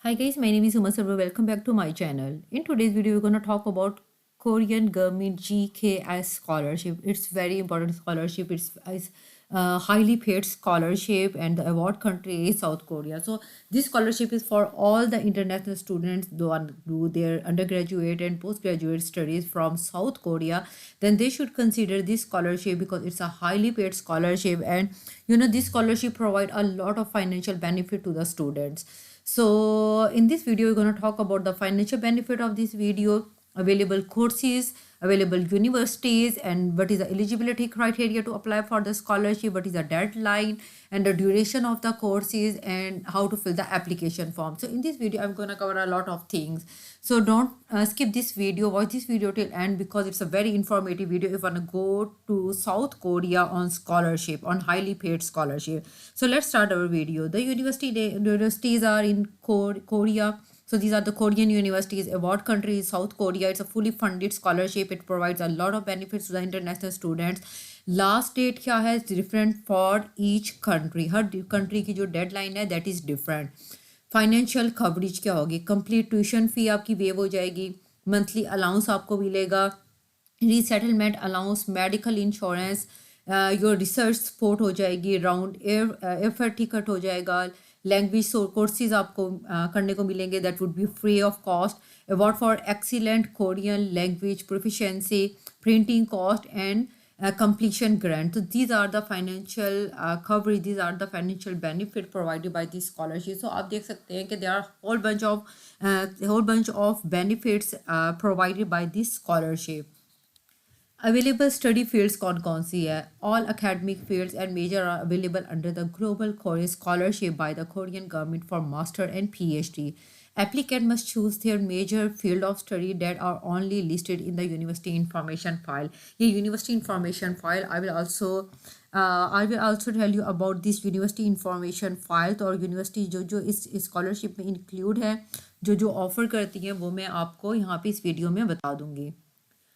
Hi guys, my name is Uma Sarva. Welcome back to my channel. In today's video, we're going to talk about Korean government GKS scholarship. It's very important scholarship. It's highly paid scholarship, and the award country is South Korea. So this scholarship is for all the international students who want to do their undergraduate and postgraduate studies from South Korea. Then they should consider this scholarship because it's a highly paid scholarship, and this scholarship provide a lot of financial benefit to the students. So in this video, we're going to talk about the financial benefit of this video, available courses, available universities, and what is the eligibility criteria to apply for the scholarship, what is the deadline, and the duration of the courses, and how to fill the application form. So in this video, I'm going to cover a lot of things. So don't skip this video, watch this video till end because it's a very informative video if you want to go to South Korea on scholarship, on highly paid scholarship. So let's start our video. The universities are in Korea. So these are the Korean universities. Award country is South Korea. It's a fully funded scholarship. It provides a lot of benefits to the international students. Last date क्या है different for each country. Her country की जो deadline है that is different. Financial coverage क्या होगी, complete tuition fee आपकी wave हो जाएगी, मंथली अलाउंस आपको मिलेगा, resettlement allowance, medical insurance, your research support हो जाएगी, राउंड एयर टिकट हो जाएगा, लैंग्वेज कोर्सेज आपको करने को मिलेंगे that would B free of cost, award for excellent Korean language proficiency, printing cost and completion grant. So these are the financial coverage, these are the financial benefit provided by this scholarship. So आप देख सकते हैं कि there are whole bunch of benefits provided by this scholarship. Available study fields कौन सी है? All academic fields and major are available under the Global Korea Scholarship by the Korean government for master and PhD. Applicant must choose their major field of study that are only listed in the university information file. ये university information file I will also tell you about this university information file. तो और university जो इस scholarship में include है, जो offer करती हैं वो मैं आपको यहाँ पे इस वीडियो में बता दूँगी.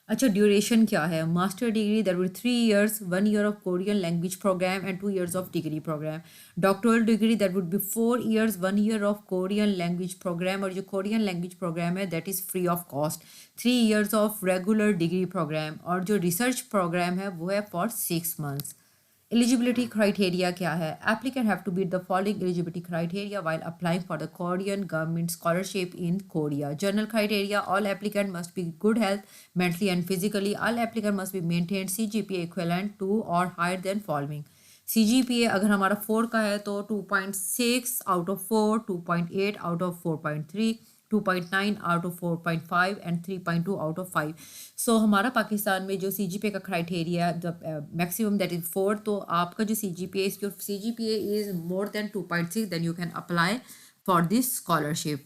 अच्छा, ड्यूरेशन क्या है? Master degree that will 3 years, 1 year of Korean language programme and 2 years of degree programme. Doctoral degree that would be 4 years, 1 year of Korean language programme, और जो कोरियन लैंग्वेज प्रोग्राम है that is free of cost. 3 years of regular degree programme, और जो research programme है वो है for 6 months. Eligibility criteria क्या है? Applicant have to meet the following eligibility criteria while applying for the Korean government scholarship in Korea. General criteria: all applicant must be good health, mentally and physically. All applicant must be maintained CGPA equivalent to or higher than following. CGPA अगर हमारा 4 का है तो 2.6 out of 4, 2.8 out of 4.3, 2.9 out of 4.5 and 3.2 out of 5. सो हमारा पाकिस्तान में जो CGPA का criteria maximum that is 4. तो आपका जो CGPA is your CGPA is more than 2.6 then you can apply for this scholarship.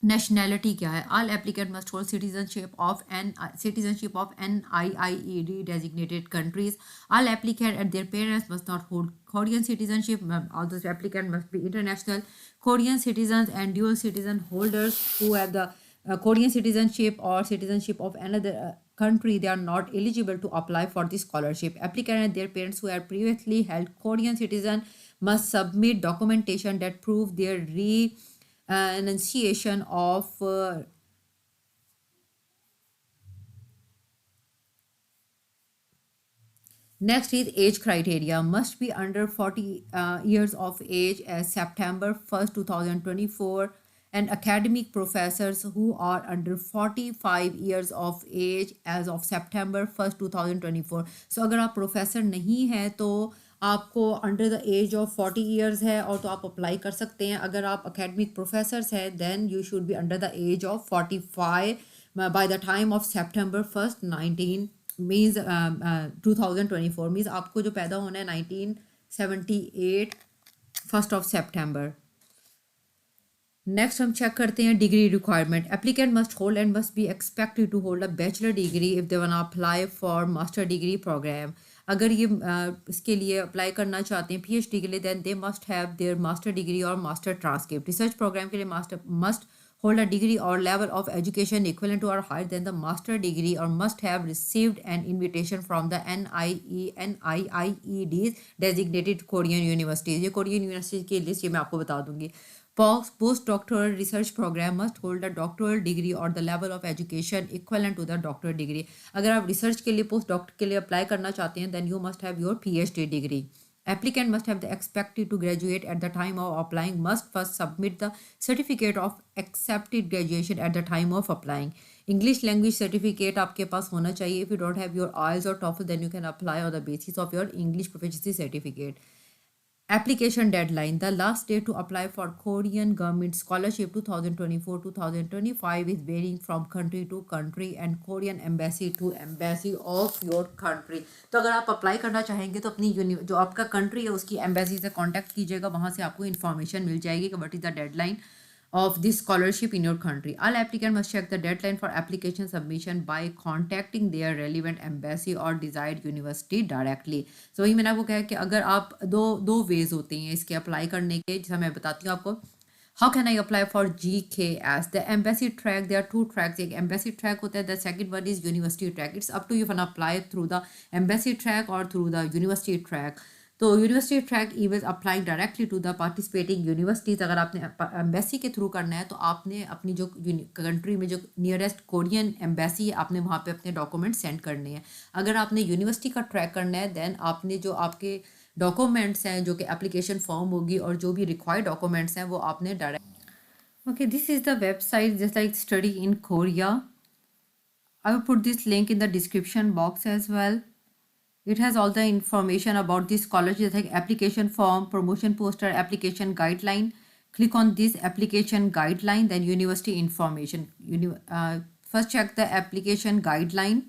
Nationality क्या है? All applicant must hold citizenship of NIIED designated countries. All applicant and their parents must not hold Korean citizenship. All those applicant must be international Korean citizens and dual citizen holders who have the Korean citizenship or citizenship of another country. They are not eligible to apply for this scholarship. Applicant and their parents who have previously held Korean citizen must submit documentation that prove their enunciation of Next is age criteria. Must be under 40 years of age as September 1st, 2024, and academic professors who are under 45 years of age as of September 1st, 2024. So अगर आप professor नहीं हैं तो आपको under the age of 40 years है और तो आप अप्लाई कर सकते हैं. अगर आप अकेडमिक प्रोफेसर्स हैं then you should be under the age of 45 by the time of September 1st, 2024 means आपको जो पैदा होना है 1978 1st of September. नेक्स्ट हम चेक करते हैं degree requirement. Applicant must hold and must be expected to hold a bachelor degree if they want apply for master degree programme. अगर ये इसके लिए अप्लाई करना चाहते हैं PhD के लिए then they must have their master degree और मास्टर ट्रांसक्रिप्ट. रिसर्च प्रोग्राम के लिए master must hold a degree or level of education equivalent to or higher than the master degree, or must have received an invitation from the NIIED designated Korean universities. ये Korean university की list ये मैं आपको बता दूंगी. Postdoctoral research program must hold a doctoral degree or the level of education equivalent to the doctoral degree. अगर आप research के लिए पोस्ट डॉक्टर के लिए अप्लाई करना चाहते हैं then you must have your PhD degree. Applicant must have the expected to graduate at the time of applying must first submit the certificate of accepted graduation at the time of applying. English language certificate आपके पास होना चाहिए. If you don't have your IELTS or TOEFL then you can apply on the basis of your English proficiency certificate. Application deadline. The last date to apply for Korean government scholarship 2024-2025 is varying from country to country and Korean embassy to embassy of your country. तो अगर आप apply करना चाहेंगे तो अपनी जो आपका country है उसकी एम्बेसी से कांटेक्ट कीजिएगा, वहाँ से आपको इन्फॉर्मेशन मिल जाएगी कि what is the deadline of this scholarship in your country. All applicants must check the deadline for application submission by contacting their relevant embassy or desired university directly. So वही मैंने आपको कहा कि अगर आप दो वेज होते हैं इसके अप्लाई करने के, जैसा मैं बताती हूँ आपको. How can I apply for GKS? The embassy track, there are two tracks. एक embassy track होता है, the second one is university track. It's up to you if you apply through the embassy track or through the university track. तो university track email apply directly to the participating universities. अगर आपने embassy के through करना है तो आपने अपनी जो कंट्री में जो नियरेस्ट कोरियन एम्बेसी है आपने वहाँ पे अपने डॉक्यूमेंट सेंड करने हैं. अगर आपने यूनिवर्सिटी का ट्रैक करना है देन आपने जो आपके डॉक्यूमेंट्स हैं, जो कि एप्लीकेशन फॉर्म होगी और जो भी रिक्वायर्ड डॉक्यूमेंट्स हैं वो आपने direct. Okay, this is the website just like study in Korea. I will put this link in the description box as well. It has all the information about this scholarship like application form, promotion poster, application guideline. Click on this application guideline, then university information. First check the application guideline.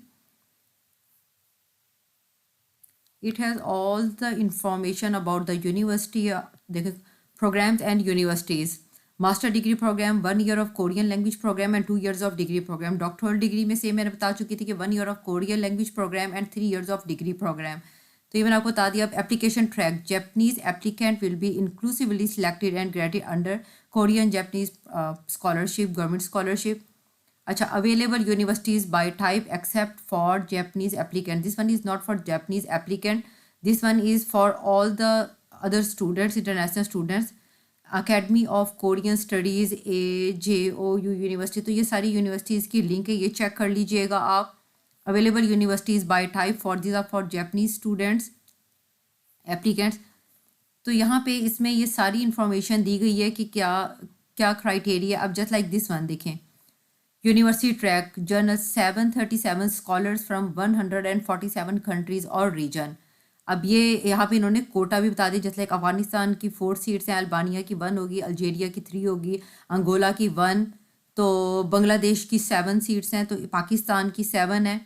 It has all the information about the university the programs and universities. Master degree program, 1 year of Korean language programme and 2 years of degree programme. Doctoral degree में से मैंने बता चुकी थी कि 1 year of Korean language programme and 3 years of degree program. तो ये मैंने आपको बता दिया. अब application track, Japanese applicant will be inclusively selected and graded under Korean Japanese scholarship, government scholarship. अच्छा, available universities by type except for Japanese applicant. This one is not for Japanese applicant, this one is for all the other students, international students. Academy of Korean studies, AJOU university. तो ये सारी universities की link है, ये check कर लीजिएगा आप. Available universities by type for this are for Japanese students applicants. तो यहाँ पे इसमें ये सारी इंफॉर्मेशन दी गई है कि क्या क्या क्राइटेरिया. अब जस्ट लाइक दिस वन देखें, university track journal 737 scholars from 147 countries और रीजन. अब ये यहाँ पे इन्होंने कोटा भी बता दिया. जैसे लाइक अफगानिस्तान की 4 सीट्स हैं, अल्बानिया की 1 होगी, अल्जेरिया की 3 होगी, अंगोला की 1, तो बांग्लादेश की 7 सीट्स हैं, तो पाकिस्तान की 7 है,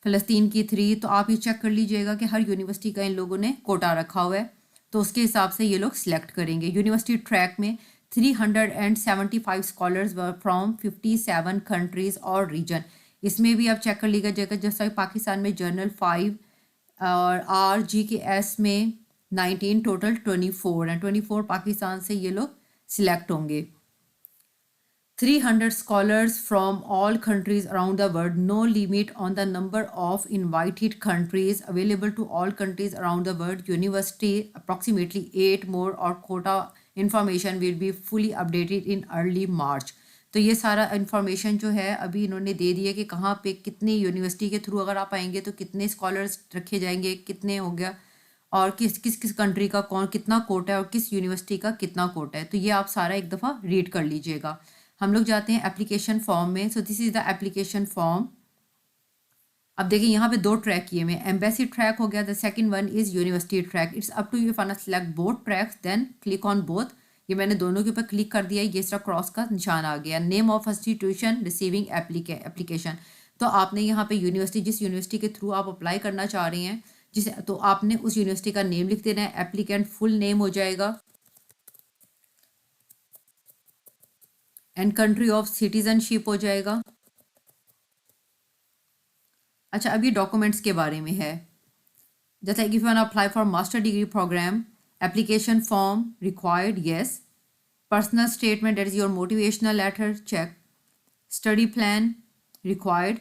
फ़लस्तीन की 3. तो आप ये चेक कर लीजिएगा कि हर यूनिवर्सिटी का इन लोगों ने कोटा रखा हुआ है, तो उसके हिसाब से ये लोग सिलेक्ट करेंगे. यूनिवर्सिटी ट्रैक में 375 स्कॉलर्स फ्रॉम 57 कंट्रीज़ और रीजन. इसमें भी आप चेक कर लीजिएगा. जैसा पाकिस्तान में जर्नल 5 और RGKS में 19, टोटल 24 हैं. 24 पाकिस्तान से ये लोग सिलेक्ट होंगे. 300 scholars from all countries around the world. No limit on the number of invited countries. Available to all countries around the world. University approximately 8 more or quota information will be fully updated in early March. तो ये सारा information जो है अभी इन्होंने दे दिया कि कहाँ पे कितनी यूनिवर्सिटी के थ्रू अगर आप आएंगे तो कितने स्कॉलर्स रखे जाएंगे, कितने हो गया, और किस किस किस कंट्री का कौन कितना कोटा है और किस यूनिवर्सिटी का कितना कोटा है. तो ये आप सारा एक दफ़ा रीड कर लीजिएगा. हम लोग जाते हैं एप्लीकेशन फॉर्म में. So this is the application form. अब देखिए यहाँ पे 2 ट्रैक किए हुए. एम्बेसी ट्रैक हो गया, the second one is university track. It's up to you if I select both tracks then click on both. ये मैंने दोनों के ऊपर क्लिक कर दिया, ये इसका क्रॉस का निशान आ गया. Name of institution receiving application. तो आपने यहाँ पे यूनिवर्सिटी, जिस यूनिवर्सिटी के थ्रू आप अप्लाई करना चाह रहे हैं जिसे, तो आपने उस यूनिवर्सिटी का नेम लिख देना है. एप्लीकेंट फुल नेम हो जाएगा एंड कंट्री ऑफ सिटीजनशिप हो जाएगा. अच्छा, अभी डॉक्यूमेंट्स के बारे में है. जैसे if you want apply for master degree programme, application form required, yes. Personal statement, that is your motivational letter, check. Study plan required.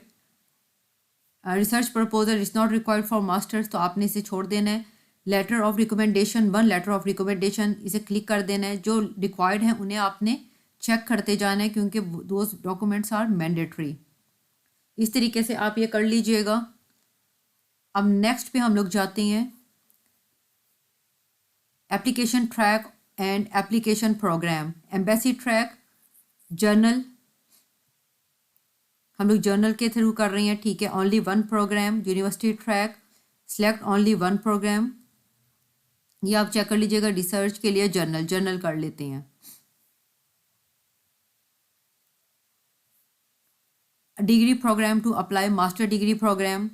Research proposal is not required for masters, तो आपने इसे छोड़ देना है. Letter of recommendation 1, letter of recommendation, इसे click कर देना है। जो रिक्वायर्ड है उन्हें आपने चेक करते जाना है क्योंकि दोज डॉक्यूमेंट्स आर मैंडेटरी। इस तरीके से आप ये कर लीजिएगा। अब नेक्स्ट पे हम लोग जाते हैं application track and application program. Embassy track journal, हम लोग जर्नल के थ्रू कर रहे हैं, ठीक है। Only one programme, university track, select only one programme, ये आप चेक कर लीजिएगा। रिसर्च के लिए जर्नल कर लेते हैं। Degree programme to apply master degree programme,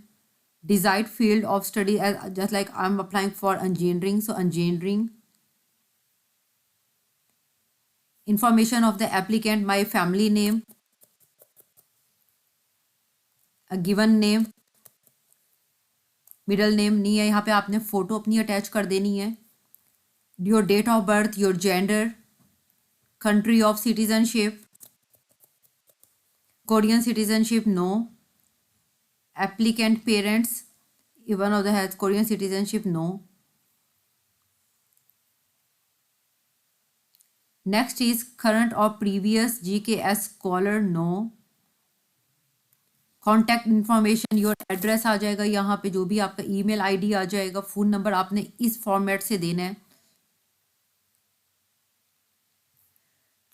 desired field of study, just like I am applying for engineering, so engineering. Information of the applicant, my family name, given name, middle name नहीं है, यहाँ पे आपने photo अपनी attach कर देनी है। Your date of birth, your gender, country of citizenship, Korean citizenship no, applicant parents, one of the has Korean citizenship no. Next is current or previous GKS scholar no. Contact information, your address आ जाएगा यहाँ पे, जो भी आपका email ID आ जाएगा, phone number आपने इस फॉर्मेट से देना है।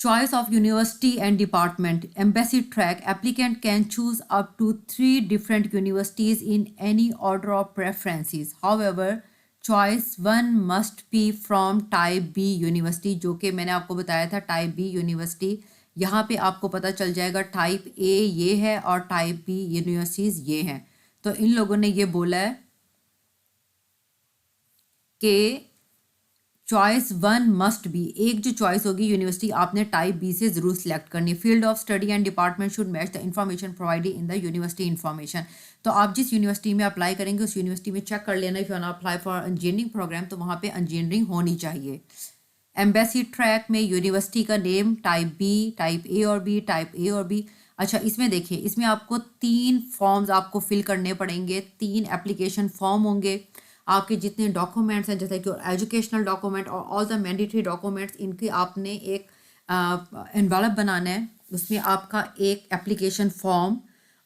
Choice of university and department, embassy track, applicant can choose up to 3 different universities in any order of preferences, however choice 1 must be from type B university, जो कि मैंने आपको बताया था टाइप बी यूनिवर्सिटी। यहाँ पे आपको पता चल जाएगा टाइप ए ये है और टाइप बी यूनिवर्सिटीज़ ये हैं। तो इन लोगों ने ये बोला है कि चॉइस 1 मस्ट बी, एक जो चॉइस होगी यूनिवर्सिटी आपने टाइप बी से ज़रूर सिलेक्ट करनी है। Field of study and department should match the information provided in the university information. तो आप जिस यूनिवर्सिटी में अप्लाई करेंगे उस यूनिवर्सिटी में चेक कर लेना, if you want apply for engineering programme तो वहाँ पे इंजीनियरिंग होनी चाहिए। एम्बेसी ट्रैक में यूनिवर्सिटी का name, type B, type A और बी, टाइप ए और बी। अच्छा, इसमें देखिए, इसमें आपको 3 फॉर्म्स आपको फिल करने पड़ेंगे, 3 एप्लीकेशन फॉर्म होंगे। आपके जितने डॉक्यूमेंट्स हैं जैसे कि एजुकेशनल डॉक्यूमेंट और ऑल द मैंडेटरी डॉक्यूमेंट्स, इनकी आपने एक एनवेलप बनाना है। उसमें आपका एक एप्लीकेशन फॉर्म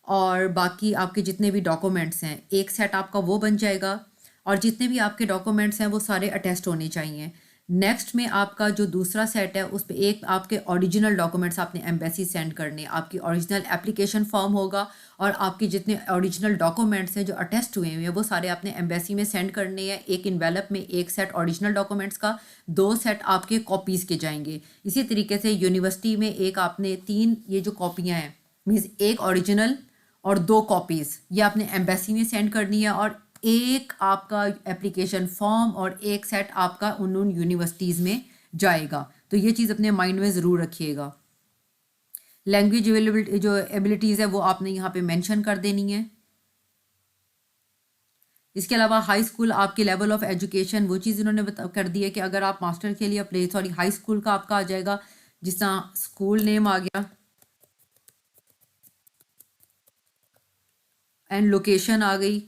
और बाकी आपके जितने भी डॉक्यूमेंट्स हैं एक सेट आपका वो बन जाएगा, और जितने भी आपके डॉक्यूमेंट्स हैं वो सारे अटेस्ट होने चाहिए। नेक्स्ट में आपका जो दूसरा सेट है उस पर एक आपके ओरिजिनल डॉक्यूमेंट्स आपने एम्बेसी सेंड करने, आपकी ओरिजिनल एप्लीकेशन फॉर्म होगा और आपके जितने ओरिजिनल डॉक्यूमेंट्स हैं जो अटेस्ट हुए हैं वो सारे आपने एम्बेसी में सेंड करने हैं। एक इन्वेलप में एक सेट ओरिजिनल डॉक्यूमेंट्स का, 2 सेट आपके कॉपीज़ के जाएंगे। इसी तरीके से यूनिवर्सिटी में एक आपने 3 ये जो कॉपियाँ हैं, मीन्स एक ओरिजिनल और 2 कॉपीज़, ये आपने एम्बेसी में सेंड करनी है, और एक आपका एप्लीकेशन फॉर्म और एक सेट आपका उन यूनिवर्सिटीज़ में जाएगा। तो ये चीज़ अपने माइंड में ज़रूर रखिएगा। लैंग्वेज अवेलेबिलिटी जो एबिलिटीज़ है वो आपने यहाँ पे मेंशन कर देनी है। इसके अलावा हाई स्कूल आपके लेवल ऑफ एजुकेशन, वो चीज़ इन्होंने कर दी है कि अगर आप मास्टर के लिए अप्लाई, सॉरी हाई स्कूल का आपका आ जाएगा, जिस तरह स्कूल नेम आ गया एंड लोकेशन आ गई,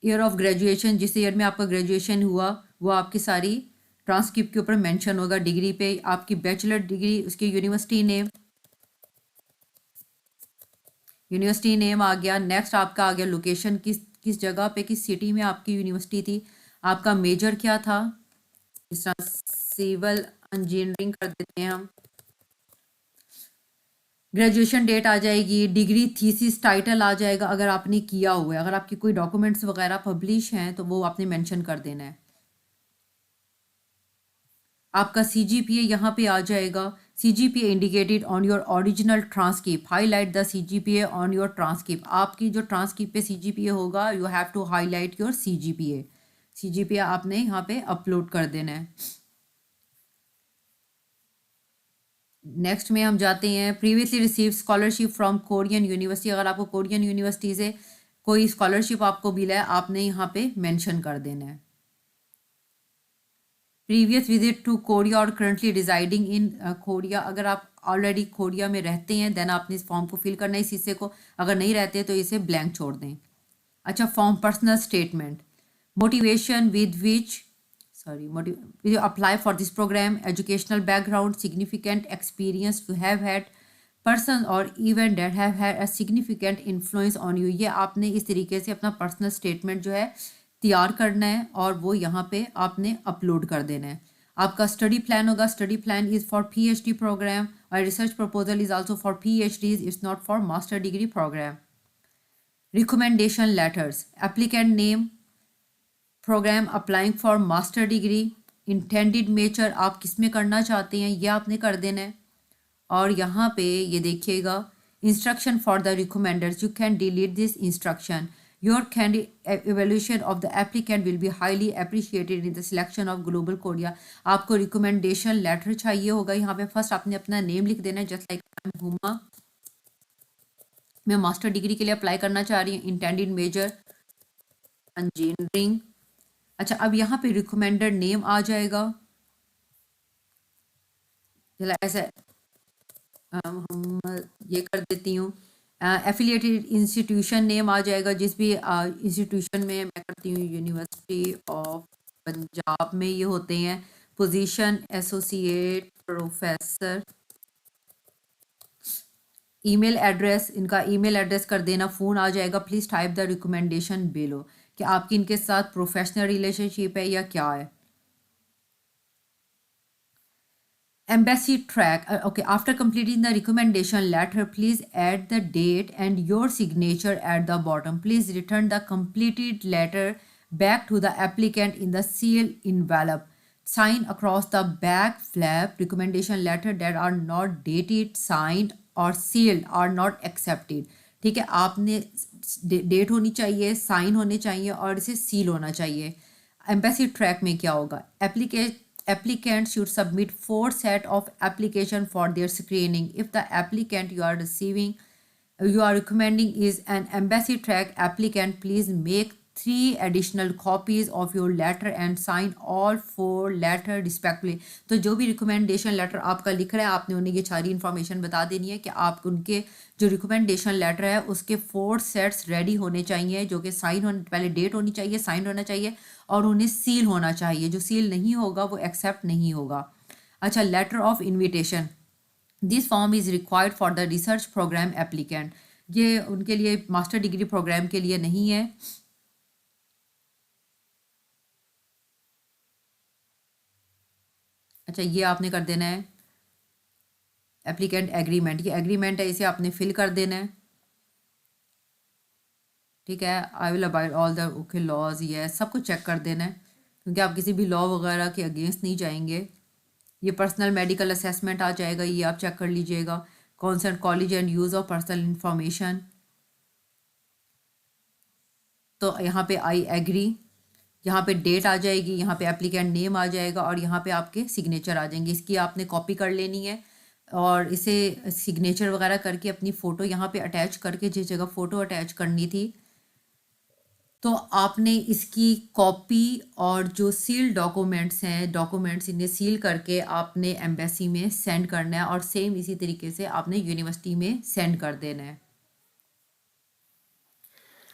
ईयर ऑफ ग्रेजुएशन, जिस ईयर में आपका ग्रेजुएशन हुआ वो आपकी सारी ट्रांसक्रिप्ट के ऊपर मेंशन होगा। डिग्री पे आपकी बैचलर डिग्री, उसकी यूनिवर्सिटी नेम आ गया। नेक्स्ट आपका आ गया लोकेशन, किस जगह पे, किस सिटी में आपकी यूनिवर्सिटी थी। आपका मेजर क्या था, इस तरह सिविल इंजीनियरिंग कर देते हैं हम। ग्रेजुएशन डेट आ जाएगी, डिग्री थीसिस टाइटल आ जाएगा अगर आपने किया हुआ है। अगर आपकी कोई डॉक्यूमेंट्स वगैरह पब्लिश हैं तो वो आपने मेंशन कर देना है। आपका CGPA यहाँ पे आ जाएगा। CGPA indicated on your original transcript, highlight the CGPA on your transcript. आपकी जो ट्रांसक्रिप्ट पे CGPA होगा, you have to highlight your CGPA आपने यहाँ पे अपलोड कर देना है। नेक्स्ट में हम जाते हैं previously receive scholarship from Korean university. अगर आपको कोरियन यूनिवर्सिटी से कोई स्कॉलरशिप आपको मिला है, आपने यहाँ पे मेंशन कर देना है। प्रीवियस विजिट टू कोरिया और करंटली रिजाइडिंग इन कोरिया, अगर आप ऑलरेडी कोरिया में रहते हैं देन आपने इस फॉर्म को फिल करना है इस हिस्से को, अगर नहीं रहते तो इसे ब्लैंक छोड़ दें। अच्छा, form personal statement, motivation with which you apply for this program, educational background, significant experience to have had, person or event that have had a significant influence on you। ये आपने इस तरीके से अपना पर्सनल स्टेटमेंट जो है तैयार करना है और वो यहाँ पे आपने अपलोड कर देना है। आपका स्टडी प्लान होगा, study plan is for PhD program और research proposal is also for PhDs, it's not for master degree program. Recommendation letters, applicant name, program applying for master degree, intended major आप किस में करना चाहते हैं ये आपने कर देना है। और यहाँ पे ये देखिएगा instruction for the रिकमेंडर्स, you can delete this instruction, your candidate evaluation of the applicant will be highly appreciated in the selection of global Korea। आपको रिकमेंडेशन लेटर चाहिए होगा। यहाँ पे फर्स्ट आपने अपना नेम लिख देना है, just like I M Huma, मैं मास्टर डिग्री के लिए अप्लाई करना चाह रही हूँ, इंटेंडेड मेजर इंजीनियरिंग। अच्छा, अब यहाँ पे रिकमेंडेड नेम आ जाएगा, चला ऐसा हम ये कर देती हूँ। एफिलिएटेड इंस्टीट्यूशन नेम आ जाएगा, जिस भी इंस्टीट्यूशन में मैं करती हूँ, यूनिवर्सिटी ऑफ पंजाब में ये होते हैं। Position associate professor. Email address, इनका ईमेल एड्रेस कर देना, फ़ोन आ जाएगा, please type the recommendation below, कि आपकी इनके साथ प्रोफेशनल रिलेशनशिप है या क्या है। Embassy track, okay, after completing the recommendation letter, please add the date and your signature at the bottom. Please return the completed letter back to the applicant in the sealed envelope. Sign across the back flap, recommendation letter that are not dated, signed or sealed are not accepted। ठीक है, आपने date होनी चाहिए, sign होने चाहिए और इसे seal होना चाहिए। एम्बेसी ट्रैक में क्या होगा, applicant should submit 4 set of application for their screening। If the applicant you are recommending is an embassy track applicant, please make 3 additional copies of your letter and sign all 4 letter respectively। तो जो भी recommendation letter आपका लिख रहा है, आपने उन्हें ये सारी इन्फॉर्मेशन बता देनी है कि आप उनके जो रिकमेंडेशन लेटर है उसके 4 सेट्स रेडी होने चाहिए, जो कि साइन होने, पहले डेट होनी चाहिए, साइन होना चाहिए और उन्हें सील होना चाहिए। जो सील नहीं होगा वो एक्सेप्ट नहीं होगा। अच्छा, letter of invitation, this form is required for the research programme applicant. ये उनके लिए मास्टर डिग्री प्रोग्राम के लिए नहीं है। अच्छा, ये आपने कर देना है एप्लीकेंट एग्रीमेंट, ये एग्रीमेंट है, इसे आपने फिल कर देना है। ठीक है, I will abide all the okay laws, ये सब कुछ चेक कर देना है, क्योंकि आप किसी भी लॉ वगैरह के अगेंस्ट नहीं जाएंगे। ये पर्सनल मेडिकल असेसमेंट आ जाएगा, ये आप चेक कर लीजिएगा। Concert college and use of personal information, तो यहाँ पे आई एग्री, यहाँ पे डेट आ जाएगी, यहाँ पे एप्लीकेंट नेम आ जाएगा और यहाँ पे आपके सिग्नेचर आ जाएंगे। इसकी आपने कॉपी कर लेनी है और इसे सिग्नेचर वगैरह करके अपनी फ़ोटो यहाँ पे अटैच करके, जिस जगह फ़ोटो अटैच करनी थी तो आपने इसकी कॉपी और जो सील डॉक्यूमेंट्स हैं, डॉक्यूमेंट्स इन्हें सील करके आपने एम्बेसी में सेंड करना है और सेम इसी तरीके से आपने यूनिवर्सिटी में सेंड कर देना है।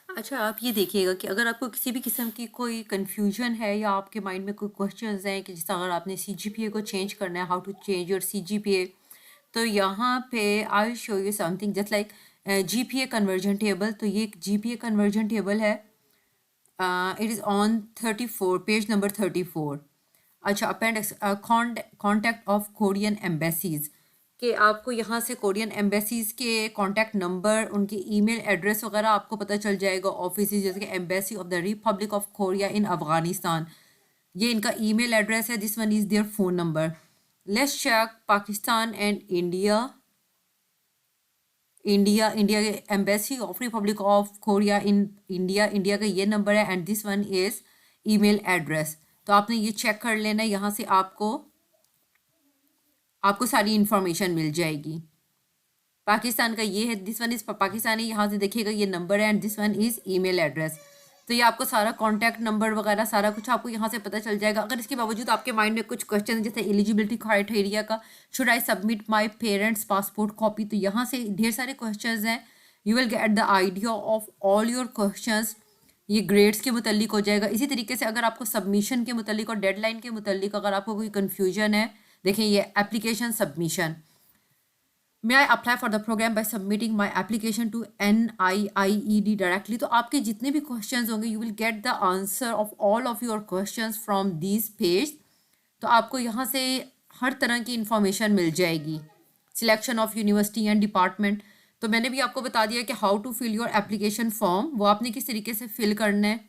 अच्छा, आप ये देखिएगा कि अगर आपको किसी भी किस्म की कोई कन्फ्यूजन है या आपके माइंड में कोई क्वेश्चंस हैं कि जैसे अगर आपने CGPA को चेंज करना है, how to change your CGPA, तो यहाँ पे I show you something just like GPA conversion table. तो ये GPA कन्वर्जन टेबल है, it is on 34 page number 34। अच्छा, appendix contact of Korean embassies, कि आपको यहाँ से कोरियन एम्बेसीज़ के कॉन्टैक्ट नंबर, उनकी ईमेल एड्रेस वगैरह आपको पता चल जाएगा। ऑफिस जैसे कि embassy of the Republic of Korea in Afghanistan, ये इनका ईमेल एड्रेस है। This one is their phone number. Let's check Pakistan and India के embassy of Republic of Korea in India का ये नंबर है and this one is email address. तो आपने ये चेक कर लेना है, यहाँ से आपको सारी इन्फॉर्मेशन मिल जाएगी। पाकिस्तान का ये है, दिस वन इज़ पाकिस्तानी, यहाँ से देखिएगा ये नंबर है and this one is email address. तो ये आपको सारा कॉन्टैक्ट नंबर वगैरह सारा कुछ आपको यहाँ से पता चल जाएगा। अगर इसके बावजूद आपके माइंड में कुछ क्वेश्चन जैसे एलिजिबिलिटी क्राइटेरिया का, should I submit my parents passport copy, तो यहाँ से ढेर सारे क्वेश्चन हैं। You will get the idea of all your questions ये ग्रेड्स के मुतल्लिक हो जाएगा। इसी तरीके से अगर आपको सबमिशन के मुतल्लिक और डेडलाइन के मुतल्लिक अगर आपको कोई कन्फ्यूजन है, देखें ये application submission, may I apply for the programme by submitting my application to NIIED directly. तो आपके जितने भी क्वेश्चन होंगे you will get the answer of all of your question from this page. तो आपको यहाँ से हर तरह की इंफॉर्मेशन मिल जाएगी। Selection of university and department, तो मैंने भी आपको बता दिया कि how to fill your application form, वो आपने किस तरीके से फिल करना है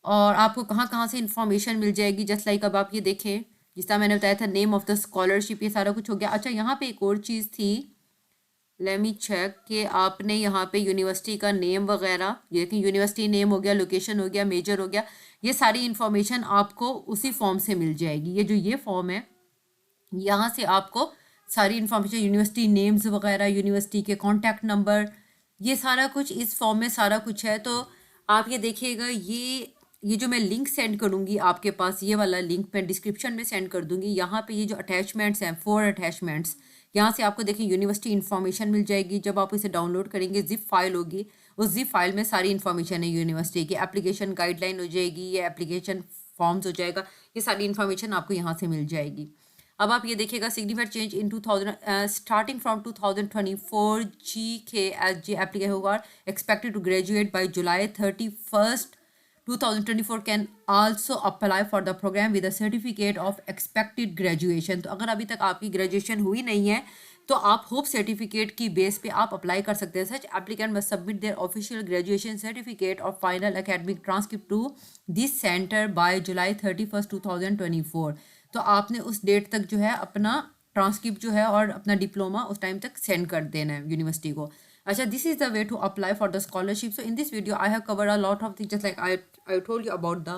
और आपको कहाँ कहाँ से इंफॉर्मेशन मिल जाएगी। जस्ट लाइक अब आप ये देखें, जिस तरह मैंने बताया था नेम ऑफ द स्कॉलरशिप, ये सारा कुछ हो गया। अच्छा यहाँ पे एक और चीज़ थी, लेट मी चेक, कि आपने यहाँ पे यूनिवर्सिटी का नेम वगैरह, ये कि यूनिवर्सिटी नेम हो गया, लोकेशन हो गया, मेजर हो गया, ये सारी इन्फॉर्मेशन आपको उसी फॉर्म से मिल जाएगी। ये जो ये फॉर्म है यहाँ से आपको सारी इन्फॉर्मेशन, यूनिवर्सिटी नेम्स वगैरह, यूनिवर्सिटी के कॉन्टैक्ट नंबर, ये सारा कुछ इस फॉर्म में सारा कुछ है। तो आप ये देखिएगा, ये जो मैं लिंक सेंड करूँगी आपके पास, ये वाला लिंक मैं डिस्क्रिप्शन में सेंड कर दूँगी। यहाँ पे ये जो अटैचमेंट्स हैं, 4 अटैचमेंट्स, यहाँ से आपको देखिए यूनिवर्सिटी इन्फॉर्मेशन मिल जाएगी। जब आप इसे डाउनलोड करेंगे जिप फाइल होगी, उस जिप फाइल में सारी इन्फॉर्मेशन है यूनिवर्सिटी की। एप्लीकेशन गाइडलाइन हो जाएगी, ये एप्लीकेशन फॉर्म्स हो जाएगा, ये सारी इन्फॉर्मेशन आपको यहाँ से मिल जाएगी। अब आप ये देखिएगा, significant change in 2000 starting from 2024 GKSG application होगा expected to graduate by July 31st 2024 can also apply for the program with a certificate of expected graduation. तो अगर अभी तक आपकी ग्रेजुएशन हुई नहीं है तो आप होप सर्टिफिकेट की बेस पे आप अप्लाई कर सकते हैं। Such applicant must submit their official graduation certificate और final academic transcript to this centre by July 31st 2024। तो आपने उस डेट तक जो है अपना ट्रांसक्रिप्ट जो है और अपना डिप्लोमा उस टाइम तक सेंड कर देना है यूनिवर्सिटी को। अच्छा, this is the way to apply for the scholarship. So in this video I have covered a lot of things, just like I told you about the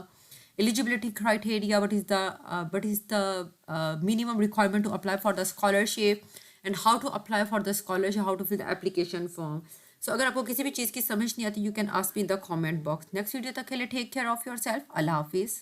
eligibility criteria, what is the minimum requirement to apply for the scholarship and how to apply for the scholarship, how to fill the application form. So अगर आपको किसी भी चीज़ की समझ नहीं आती, you can ask me in the comment box. Next video तक के लिए take care of yourself. अल्लाह हाफिज़.